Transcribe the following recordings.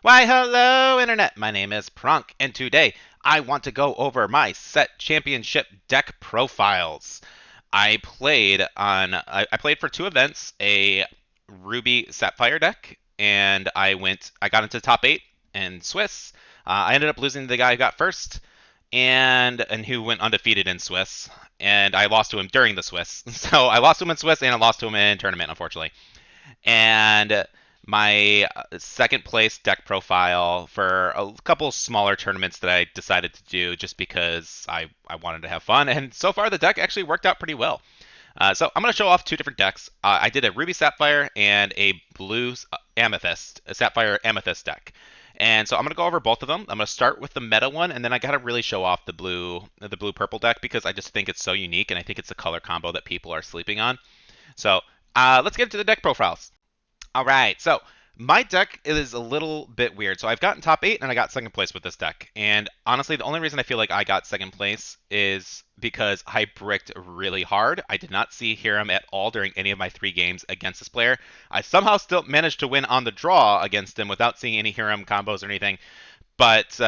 Why, hello, Internet! My name is Prunk, and today I want to go over my set championship deck profiles. I played for two events, a Ruby Sapphire deck, and I got into top 8 in Swiss. I ended up losing to the guy who got first, and who went undefeated in Swiss, and I lost to him during the Swiss. So I lost to him in Swiss, and I lost to him in tournament, unfortunately. And my second place deck profile for a couple smaller tournaments that I decided to do just because I wanted to have fun. And so far, the deck actually worked out pretty well. So I'm going to show off two different decks. I did a Ruby Sapphire and a Blue Amethyst, a Sapphire Amethyst deck. And so I'm going to go over both of them. I'm going to start with the meta one, and then I got to really show off the blue purple deck because I just think it's so unique, and I think it's a color combo that people are sleeping on. So let's get into the deck profiles. All right, so my deck is a little bit weird. So I've gotten top 8 and I got second place with this deck. And honestly, the only reason I feel like I got second place is because I bricked really hard. I did not see Hiram at all during any of my 3 games against this player. I somehow still managed to win on the draw against him without seeing any Hiram combos or anything. But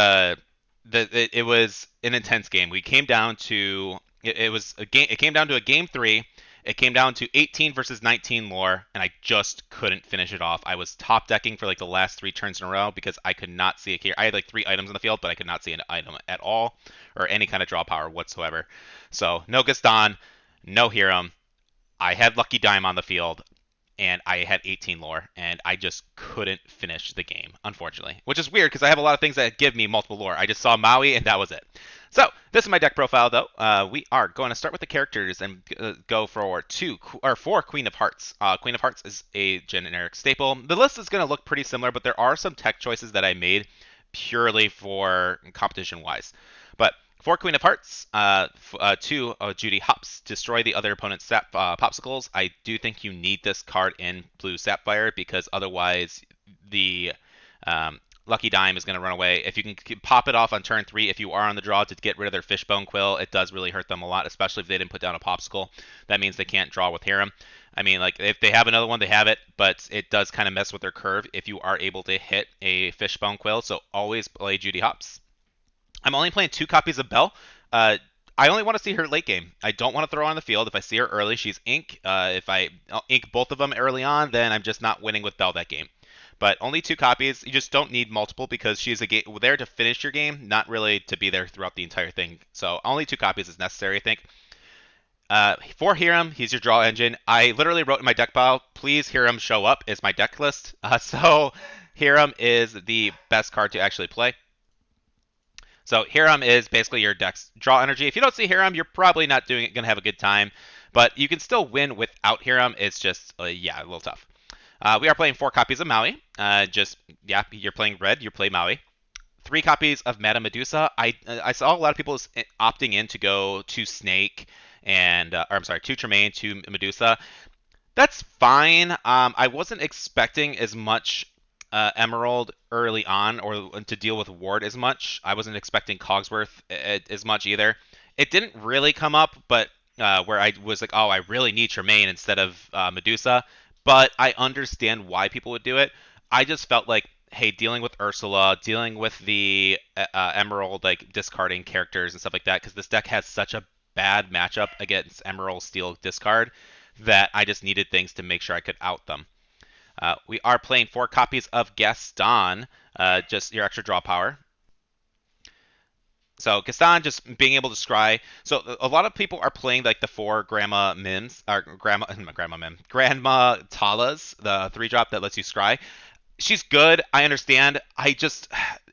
it was an intense game. We came down to it was a game. It came down to a game 3. It came down to 18 versus 19 lore, and I just couldn't finish it off. I was top decking for like the last 3 turns in a row because I could not see a here. I had like 3 items in the field, but I could not see an item at all or any kind of draw power whatsoever. So no Gaston, no Hiram. I had Lucky Dime on the field, and I had 18 lore, and I just couldn't finish the game, unfortunately. Which is weird because I have a lot of things that give me multiple lore. I just saw Maui, and that was it. So this is my deck profile, though. We are going to start with the characters and go for 4 Queen of Hearts. Queen of Hearts is a generic staple. The list is going to look pretty similar, but there are some tech choices that I made purely for competition-wise. But for Queen of Hearts, 2 Judy Hops, destroy the other opponent's popsicles. I do think you need this card in Blue Sapphire because otherwise the Lucky Dime is going to run away. If you can pop it off on turn 3, if you are on the draw to get rid of their Fishbone Quill, it does really hurt them a lot, especially if they didn't put down a popsicle. That means they can't draw with Hiram. I mean, like, if they have another one, they have it, but it does kind of mess with their curve if you are able to hit a Fishbone Quill, so always play Judy Hops. I'm only playing 2 copies of Belle. I only want to see her late game. I don't want to throw her on the field. If I see her early, she's ink. If I ink both of them early on, then I'm just not winning with Belle that game. But only 2 copies. You just don't need multiple because she's there to finish your game, not really to be there throughout the entire thing. So only 2 copies is necessary, I think. For Hiram, he's your draw engine. I literally wrote in my deck pile, please Hiram show up is my deck list. So Hiram is the best card to actually play. So Hiram is basically your deck's draw energy. If you don't see Hiram, you're probably not going to have a good time, but you can still win without Hiram. It's just, yeah, a little tough. We are playing 4 copies of Maui. Yeah, you're playing red, you play Maui. 3 copies of Madame Medusa. I saw a lot of people opting in to go to Snake or I'm sorry, to Tremaine, to Medusa. That's fine. I wasn't expecting as much Emerald early on or to deal with Ward as much. I wasn't expecting Cogsworth as much either. It didn't really come up, but where I was like, oh, I really need Tremaine instead of Medusa. But I understand why people would do it. I just felt like, hey, dealing with Ursula, dealing with the Emerald, like discarding characters and stuff like that, because this deck has such a bad matchup against Emerald Steel discard that I just needed things to make sure I could out them. We are playing 4 copies of Gaston, just your extra draw power. So Gaston just being able to scry. So a lot of people are playing like the 4 Grandma Mims, or Grandma Talas, the 3-drop that lets you scry. She's good. I understand.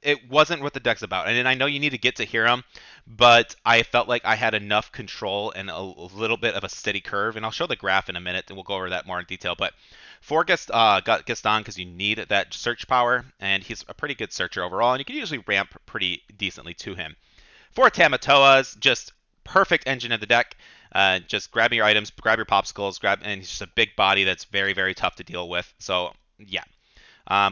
It wasn't what the deck's about. And I know you need to get to Hiram, but I felt like I had enough control and a little bit of a steady curve. And I'll show the graph in a minute, and we'll go over that more in detail. But got Gaston because you need that search power, and he's a pretty good searcher overall, and you can usually ramp pretty decently to him. For Tamatoas, just perfect engine of the deck. Just grabbing your items, grab your popsicles, and he's just a big body that's very, very tough to deal with. So, yeah.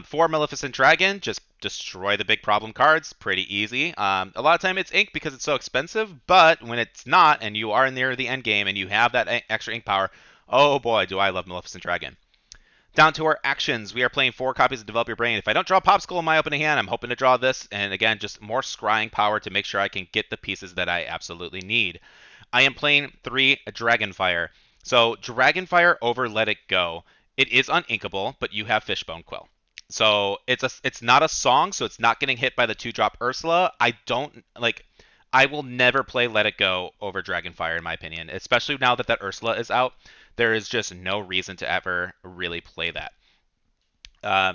For Maleficent Dragon, just destroy the big problem cards. Pretty easy. A lot of time it's ink because it's so expensive, but when it's not, and you are near the end game and you have that extra ink power, oh boy, do I love Maleficent Dragon. Down to our actions. We are playing 4 copies of Develop Your Brain. If I don't draw Popsicle in my opening hand, I'm hoping to draw this. And again, just more scrying power to make sure I can get the pieces that I absolutely need. I am playing 3 Dragonfire. So Dragonfire over Let It Go. It is uninkable, but you have Fishbone Quill. So it's not a song, so it's not getting hit by the 2-drop Ursula. I will never play Let It Go over Dragonfire in my opinion, especially now that Ursula is out. There is just no reason to ever really play that.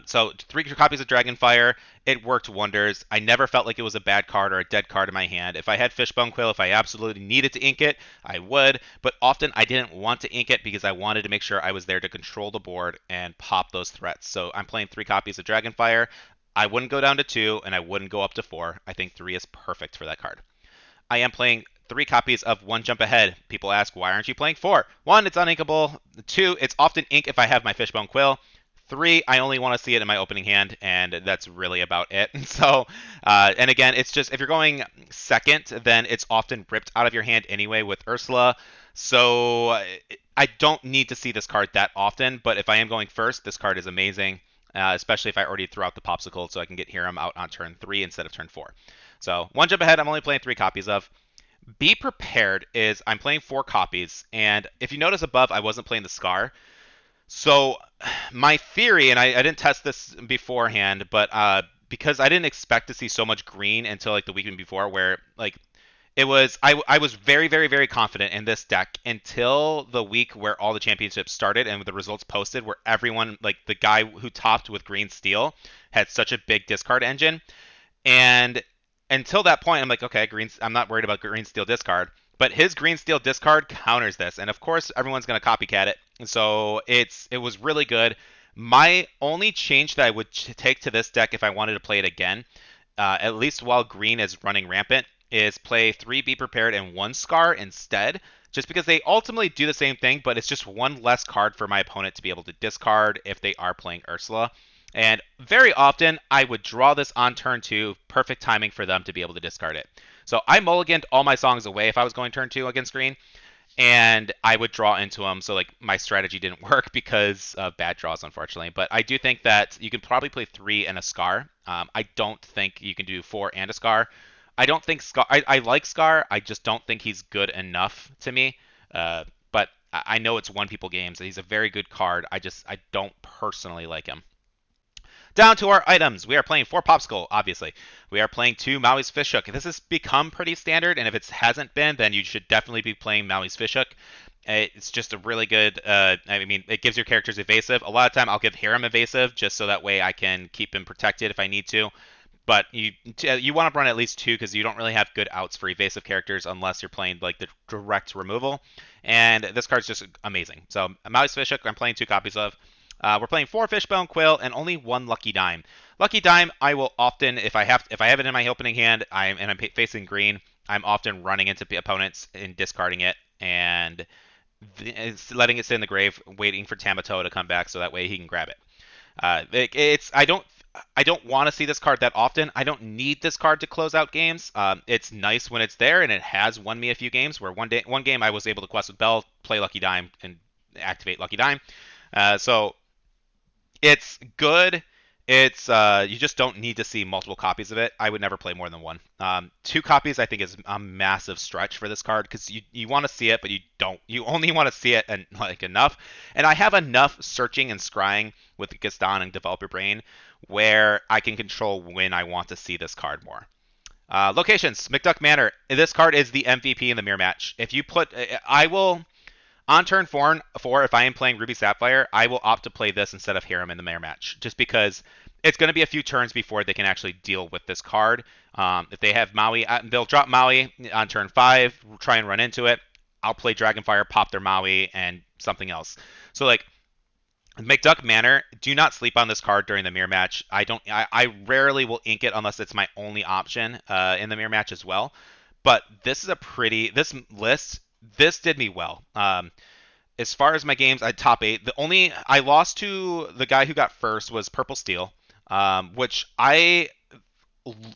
So 3 copies of Dragonfire, it worked wonders. I never felt like it was a bad card or a dead card in my hand. If I had Fishbone Quill, if I absolutely needed to ink it, I would. But often I didn't want to ink it because I wanted to make sure I was there to control the board and pop those threats. So I'm playing 3 copies of Dragonfire. I wouldn't go down to 2, and I wouldn't go up to 4. I think 3 is perfect for that card. I am playing 3 copies of One Jump Ahead. People ask, why aren't you playing 4? 1, it's uninkable. 2, it's often ink if I have my Fishbone Quill. 3, I only want to see it in my opening hand, and that's really about it. So, and again, it's just if you're going second, then it's often ripped out of your hand anyway with Ursula. So I don't need to see this card that often, but if I am going first, this card is amazing, especially if I already threw out the Popsicle so I can get Hiram out on turn 3 instead of turn 4. So One Jump Ahead, I'm only playing 3 copies of. Be Prepared is I'm playing 4 copies, and if you notice above, I wasn't playing the Scar. So my theory, and I didn't test this beforehand, but because I didn't expect to see so much green until like the weekend before, where like I was very very very confident in this deck until the week where all the championships started and the results posted, where everyone like the guy who topped with green steel had such a big discard engine, and until that point, I'm like, okay, I'm not worried about green steel discard. But his green steel discard counters this, and of course everyone's going to copycat it. So it was really good. My only change that I would take to this deck if I wanted to play it again, at least while green is running rampant, is play 3 Be Prepared and 1 Scar instead. Just because they ultimately do the same thing, but it's just one less card for my opponent to be able to discard if they are playing Ursula. And very often, I would draw this on turn 2, perfect timing for them to be able to discard it. So I mulliganed all my songs away if I was going turn 2 against green, and I would draw into them. So like my strategy didn't work because of bad draws, unfortunately. But I do think that you can probably play 3 and a Scar. I don't think you can do 4 and a Scar. I don't think Scar. I like Scar. I just don't think he's good enough to me. But I know it's one people games. He's a very good card. I don't personally like him. Down to our items. We are playing 4 Popsicle, obviously. We are playing 2 Maui's Fishhook. This has become pretty standard, and if it hasn't been, then you should definitely be playing Maui's Fishhook. It's just a really good, I mean, it gives your characters evasive. A lot of time I'll give Hiram evasive, just so that way I can keep him protected if I need to. But you want to run at least 2 because you don't really have good outs for evasive characters unless you're playing like the direct removal. And this card's just amazing. So Maui's Fishhook, I'm playing 2 copies of. We're playing 4 Fishbone Quill and only 1 Lucky Dime. Lucky Dime, I will often, if I have it in my opening hand, I'm facing green, I'm often running into opponents and discarding it and letting it sit in the grave, waiting for Tamatoa to come back so that way he can grab it. I don't want to see this card that often. I don't need this card to close out games. It's nice when it's there, and it has won me a few games. Where one game I was able to quest with Bell, play Lucky Dime, and activate Lucky Dime. So it's good. It's you just don't need to see multiple copies of it. I would never play more than 1. 2 copies I think is a massive stretch for this card because you want to see it, but you don't. You only want to see it and like enough. And I have enough searching and scrying with Gaston and Develop Your Brain where I can control when I want to see this card more. Locations, McDuck Manor. This card is the MVP in the mirror match. If you put, I will. On turn 4, if I am playing Ruby Sapphire, I will opt to play this instead of Hiram in the mirror match, just because it's going to be a few turns before they can actually deal with this card. If they have Maui, they'll drop Maui on turn 5, try and run into it. I'll play Dragonfire, pop their Maui, and something else. So like McDuck Manor, do not sleep on this card during the mirror match. I rarely will ink it unless it's my only option in the mirror match as well. But this list. This did me well. As far as my games, I top 8. I lost to the guy who got first was Purple Steel, which I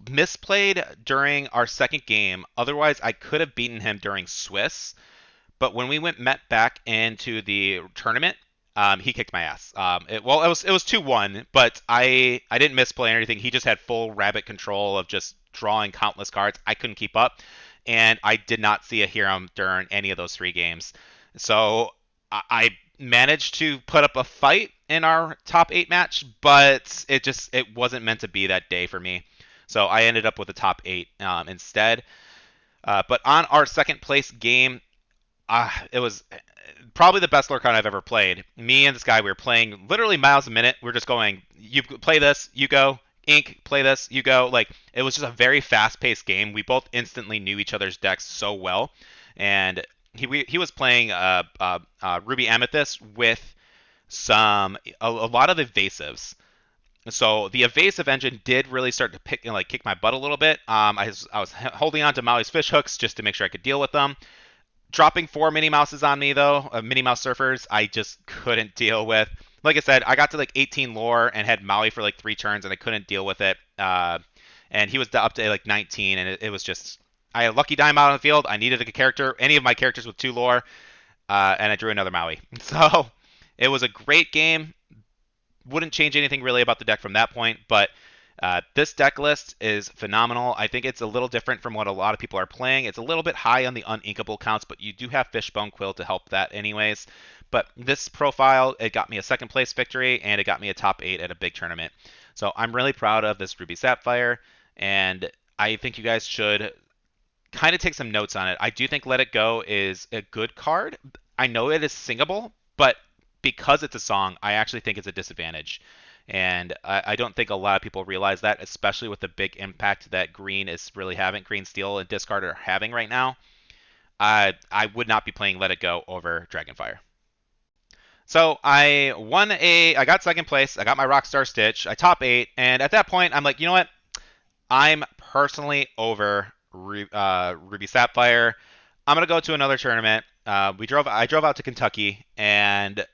misplayed during our second game. Otherwise, I could have beaten him during Swiss. But when we met back into the tournament, He kicked my ass. It was 2-1, but I didn't misplay or anything. He just had full rabbit control of just drawing countless cards. I couldn't keep up, and I did not see a Hiram during any of those 3 games. So I managed to put up a fight in our top 8 match, but it wasn't meant to be that day for me. So I ended up with a top 8 instead. But on our second place game, it was probably the best Lorcana I've ever played. Me and this guy, we were playing literally miles a minute. We are just going, you play this, you go. Ink, play this, you go. Like, it was just a very fast-paced game. We both instantly knew each other's decks so well, and he was playing Ruby Amethyst with a lot of evasives. So the evasive engine did really start to kick my butt a little bit. I was holding on to Maui's fish hooks just to make sure I could deal with them. Dropping 4 Minnie Mouses on me though, Minnie Mouse Surfers, I just couldn't deal with. Like I said, I got to like 18 lore and had Maui for like 3 turns, and I couldn't deal with it. And he was up to like 19, and it was just I had a lucky dime out on the field. I needed a character, any of my characters with 2 lore, and I drew another Maui. So it was a great game. Wouldn't change anything really about the deck from that point, but this deck list is phenomenal. I think it's a little different from what a lot of people are playing. It's a little bit high on the uninkable counts, but you do have Fishbone Quill to help that anyways. But this profile, it got me a second place victory, and it got me a top 8 at a big tournament. So I'm really proud of this Ruby Sapphire, and I think you guys should kind of take some notes on it. I do think Let It Go is a good card. I know it is singable, but because it's a song, I actually think it's a disadvantage. And I don't think a lot of people realize that, especially with the big impact that green is really having, green, steel, and discard are having right now. I would not be playing Let It Go over Dragonfire. So I got second place. I got my Rockstar Stitch. I top 8, and at that point, I'm like, you know what? I'm personally over Ruby Sapphire. I'm gonna go to another tournament. I drove out to Kentucky, and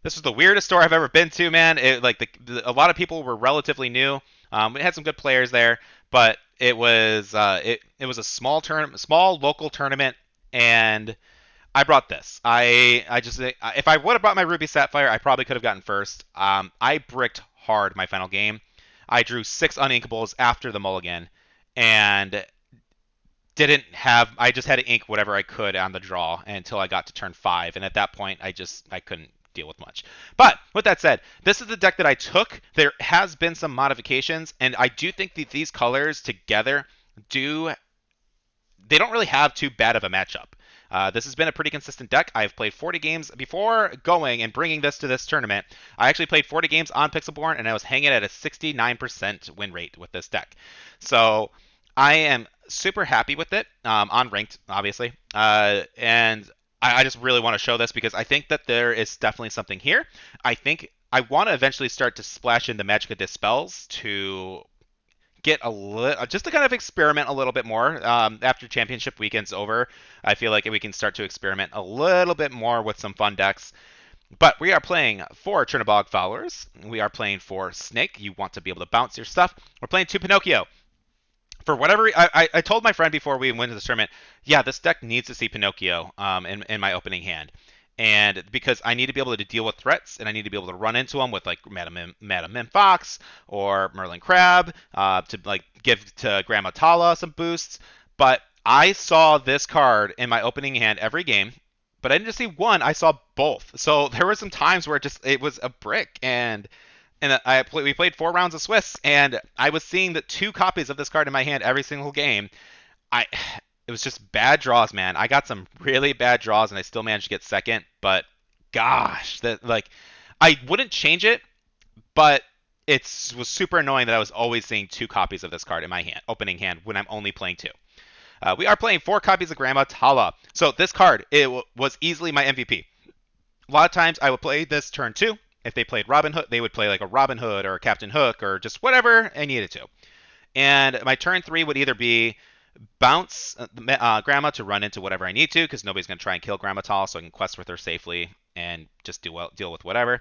this was the weirdest store I've ever been to, man. A lot of people were relatively new. We had some good players there, but it was a small local tournament, and I brought this. I just if I would have brought my Ruby Sapphire, I probably could have gotten first. I bricked hard my final game. I drew 6 uninkables after the mulligan, and didn't have. I just had to ink whatever I could on the draw until I got to turn 5, and at that point, I couldn't deal with much. But with that said, this is the deck that I took. There has been some modifications, and I do think that these colors together they don't really have too bad of a matchup. This has been a pretty consistent deck. I've played 40 games before going and bringing this to this tournament. I actually played 40 games on Pixelborn, and I was hanging at a 69% win rate with this deck. So I am super happy with it on ranked, obviously. And I just really want to show this because I think that there is definitely something here. I think I want to eventually start to splash into Magicka Dispels to get just to kind of experiment a little bit more after championship weekend's over. I feel like we can start to experiment a little bit more with some fun decks. But we are playing 4 Chernobog Followers. We are playing 4 Snake. You want to be able to bounce your stuff. We're playing 2 Pinocchio. For whatever I told my friend before we went to this tournament, yeah, this deck needs to see Pinocchio in my opening hand. And because I need to be able to deal with threats, and I need to be able to run into them with like Madam Mim Fox or Merlin Crab to like give to Grandma Tala some boosts. But I saw this card in my opening hand every game, but I didn't just see one. I saw both. So there were some times where it was a brick, and we played 4 rounds of Swiss, and I was seeing the 2 copies of this card in my hand every single game. It was just bad draws, man. I got some really bad draws, and I still managed to get second. But gosh, I wouldn't change it, but it was super annoying that I was always seeing 2 copies of this card in my hand, opening hand, when I'm only playing 2. We are playing 4 copies of Grandma Tala. So this card, was easily my MVP. A lot of times I would play this turn 2. If they played Robin Hood, they would play like a Robin Hood or a Captain Hook or just whatever I needed to. And my turn 3 would either be bounce Grandma to run into whatever I need to, because nobody's going to try and kill Grandma Tall, so I can quest with her safely and just deal with whatever.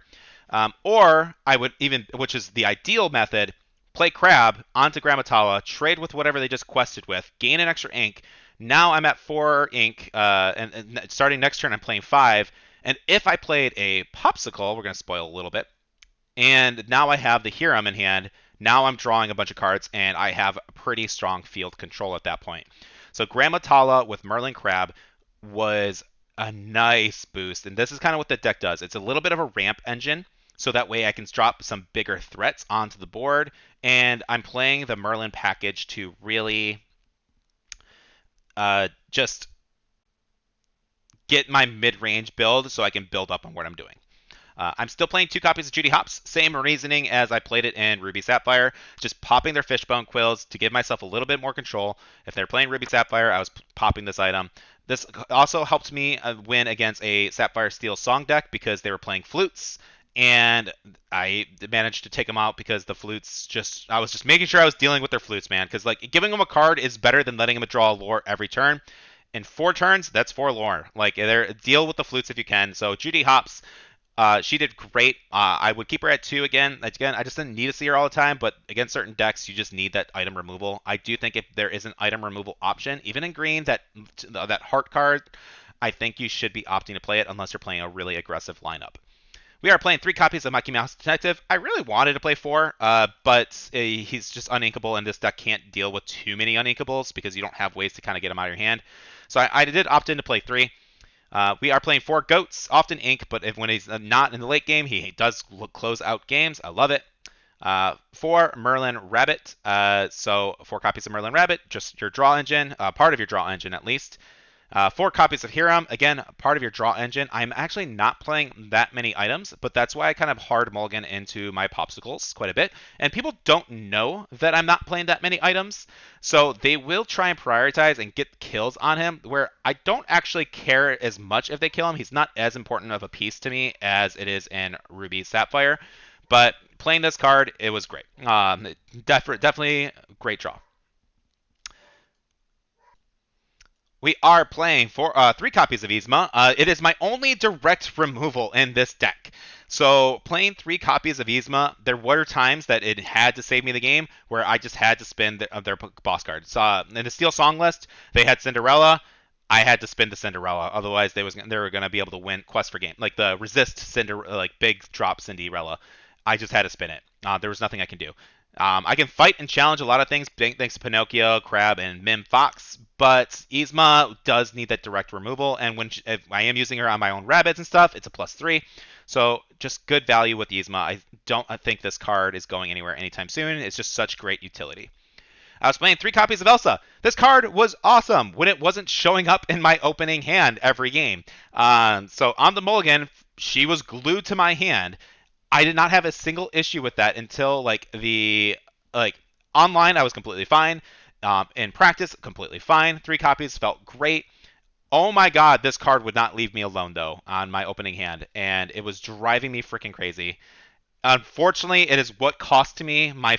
Or I would which is the ideal method, play Crab onto Grandma Tala, trade with whatever they just quested with, gain an extra ink. Now I'm at 4 ink, and starting next turn I'm playing 5, And if I played a Popsicle, we're going to spoil a little bit, and now I have the Hiram in hand. Now I'm drawing a bunch of cards, and I have pretty strong field control at that point. So Grandma Tala with Merlin Crab was a nice boost, and this is kind of what the deck does. It's a little bit of a ramp engine, so that way I can drop some bigger threats onto the board, and I'm playing the Merlin package to really just get my mid-range build so I can build up on what I'm doing. I'm still playing 2 copies of Judy Hopps. Same reasoning as I played it in Ruby Sapphire. Just popping their Fishbone Quills to give myself a little bit more control. If they're playing Ruby Sapphire, I was popping this item. This also helped me win against a Sapphire Steel Song deck because they were playing flutes. And I managed to take them out because the flutes I was just making sure I was dealing with their flutes, man. Because, like, giving them a card is better than letting them draw a lore every turn. In 4 turns, that's 4 lore. Like, deal with the flutes if you can. So, Judy Hopps, she did great. I would keep her at 2 again. Again, I just didn't need to see her all the time, but against certain decks, you just need that item removal. I do think if there is an item removal option, even in green, that heart card, I think you should be opting to play it unless you're playing a really aggressive lineup. We are playing 3 copies of Mickey Mouse Detective. I really wanted to play 4, but he's just uninkable, and this deck can't deal with too many uninkables because you don't have ways to kind of get him out of your hand. So I did opt in to play 3. We are playing 4 Goats, often ink, but when he's not in the late game, he does close out games. I love it. 4 Merlin Rabbit. So 4 copies of Merlin Rabbit, just your draw engine, part of your draw engine at least. 4 copies of Hiram, again, part of your draw engine. I'm actually not playing that many items, but that's why I kind of hard mulligan into my Popsicles quite a bit. And people don't know that I'm not playing that many items, so they will try and prioritize and get kills on him, where I don't actually care as much if they kill him. He's not as important of a piece to me as it is in Ruby Sapphire, but playing this card, it was great. Definitely great draw. We are playing 3 copies of Yzma. It is my only direct removal in this deck. So playing 3 copies of Yzma, there were times that it had to save me the game where I just had to spin their boss cards. In the Steel Song list, they had Cinderella. I had to spin the Cinderella, otherwise they were going to be able to win Quest for Game, like the resist big drop Cinderella. I just had to spin it. There was nothing I can do. I can fight and challenge a lot of things thanks to Pinocchio, Crab, and Mim Fox, but Yzma does need that direct removal, and if I am using her on my own rabbits and stuff, it's a +3. So just good value with Yzma. I don't think this card is going anywhere anytime soon. It's just such great utility. I was playing 3 copies of Elsa. This card was awesome when it wasn't showing up in my opening hand every game. So on the mulligan, she was glued to my hand. I did not have a single issue with that until online. I was completely fine. In practice, completely fine. 3 copies felt great. Oh my god, this card would not leave me alone though on my opening hand, and it was driving me freaking crazy. Unfortunately, it is what cost me my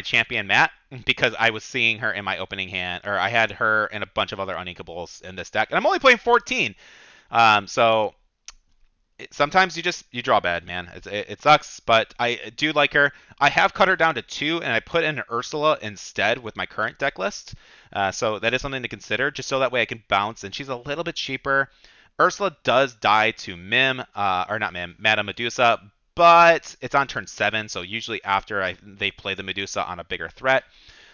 champion Matt because I was seeing her in my opening hand, or I had her and a bunch of other uninkables in this deck, and I'm only playing 14. So sometimes you draw bad, man. It sucks, but I do like her. I have cut her down to 2, and I put in Ursula instead with my current deck list. So that is something to consider, just so that way I can bounce, and she's a little bit cheaper. Ursula does die to Madame Medusa, but it's on turn 7, so usually after they play the Medusa on a bigger threat.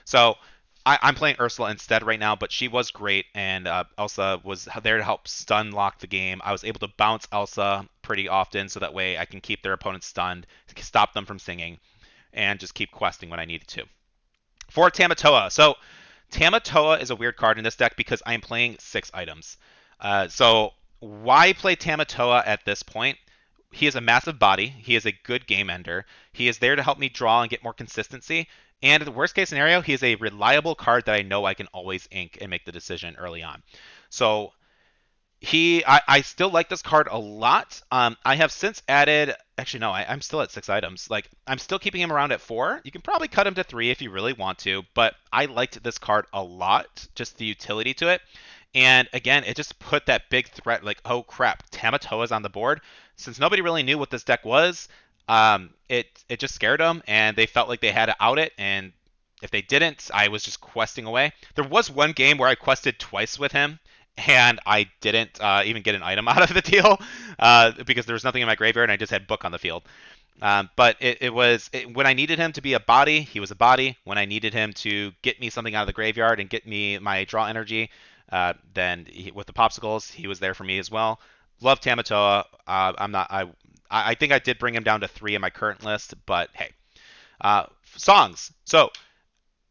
So I'm playing Ursula instead right now, but she was great, and Elsa was there to help stun lock the game. I was able to bounce Elsa pretty often, so that way I can keep their opponents stunned, stop them from singing, and just keep questing when I needed to. For Tamatoa. So Tamatoa is a weird card in this deck because I am playing 6 items. So why play Tamatoa at this point? He is a massive body. He is a good game ender. He is there to help me draw and get more consistency. And in the worst case scenario, he is a reliable card that I know I can always ink and make the decision early on. So I still like this card a lot. I have since added, actually no, I'm still at 6 items. Like, I'm still keeping him around at 4. You can probably cut him to 3 if you really want to, but I liked this card a lot, just the utility to it. And again, it just put that big threat, like, oh crap, Tamatoa's on the board. Since nobody really knew what this deck was, it just scared them, and they felt like they had to out it, and if they didn't, I was just questing away. There was one game where I quested twice with him, and I didn't even get an item out of the deal because there was nothing in my graveyard, and I just had Book on the field. But when I needed him to be a body, he was a body. When I needed him to get me something out of the graveyard and get me my draw energy, with the popsicles, he was there for me as well. Love Tamatoa. I'm not. I think I did bring him down to 3 in my current list, but hey. Songs. So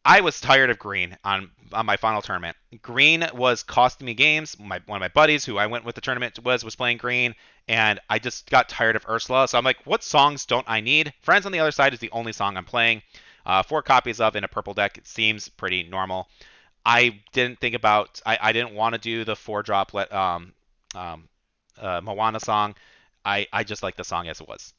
I was tired of green on my final tournament. Green was costing me games. One of my buddies who I went with the tournament was playing green, and I just got tired of Ursula. So I'm like, what songs don't I need? Friends on the Other Side is the only song I'm playing. 4 copies of in a purple deck. It seems pretty normal. I didn't think about. I didn't want to do the 4 drop um, Moana song. I just like the song as it was.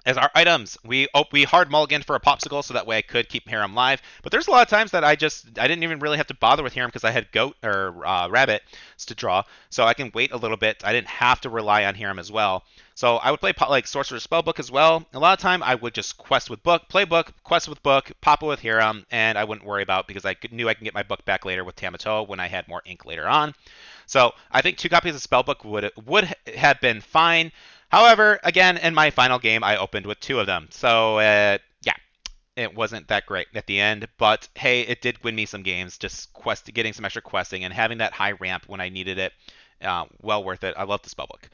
As our items, we hard mulliganed for a popsicle so that way I could keep Harem live. But there's a lot of times that I didn't even really have to bother with Harem because I had goat or rabbit to draw, so I can wait a little bit. I didn't have to rely on Harem as well. So I would play like Sorcerer's Spellbook as well. A lot of time I would just quest with book, play book, quest with book, pop it with Harem, and I wouldn't worry about because knew I can get my book back later with Tamatoa when I had more ink later on. So I think 2 copies of Spellbook would have been fine. However, again, in my final game, I opened with 2 of them. So, yeah, it wasn't that great at the end. But hey, it did win me some games, just getting some extra questing and having that high ramp when I needed it. Well worth it. I love the spellbook.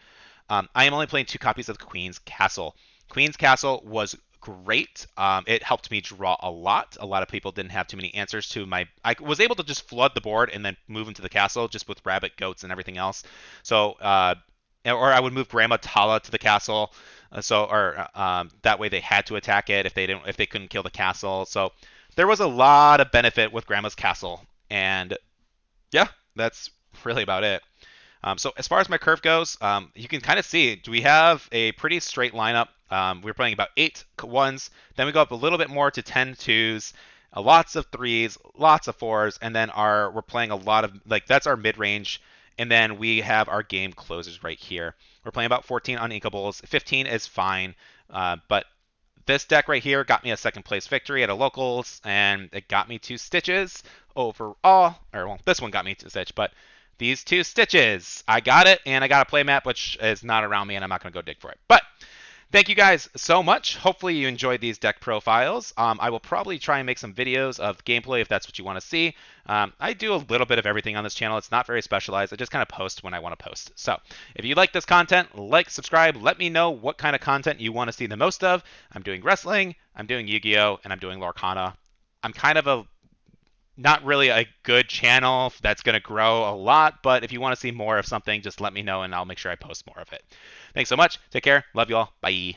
I am only playing 2 copies of Queen's Castle. Queen's Castle was great. It helped me draw a lot. A lot of people didn't have too many answers to my. I was able to just flood the board and then move into the castle just with rabbit, goats, and everything else. So, or I would move Grandma Tala to the castle, that way they had to attack it if they couldn't kill the castle. So there was a lot of benefit with Grandma's castle, and yeah, that's really about it. So as far as my curve goes, you can kind of see we have a pretty straight lineup. We're playing about 8 ones, then we go up a little bit more to 10 twos, lots of threes, lots of fours, and then we're playing a lot of that's our mid range, and then we have our game closers right here. We're playing about 14 uninkables. 15 is fine, but this deck right here got me a second place victory at a locals, and it got me 2 stitches overall. Or well, this one got me 2 stitch, but these 2 stitches, I got it, and I got a playmat, which is not around me, and I'm not going to go dig for it. But thank you guys so much. Hopefully you enjoyed these deck profiles. I will probably try and make some videos of gameplay if that's what you want to see. I do a little bit of everything on this channel. It's not very specialized. I just kind of post when I want to post. So if you like this content, like, subscribe. Let me know what kind of content you want to see the most of. I'm doing wrestling, I'm doing Yu-Gi-Oh, and I'm doing Lorcana. I'm kind of not really a good channel that's going to grow a lot, but if you want to see more of something, just let me know and I'll make sure I post more of it. Thanks so much. Take care. Love you all. Bye.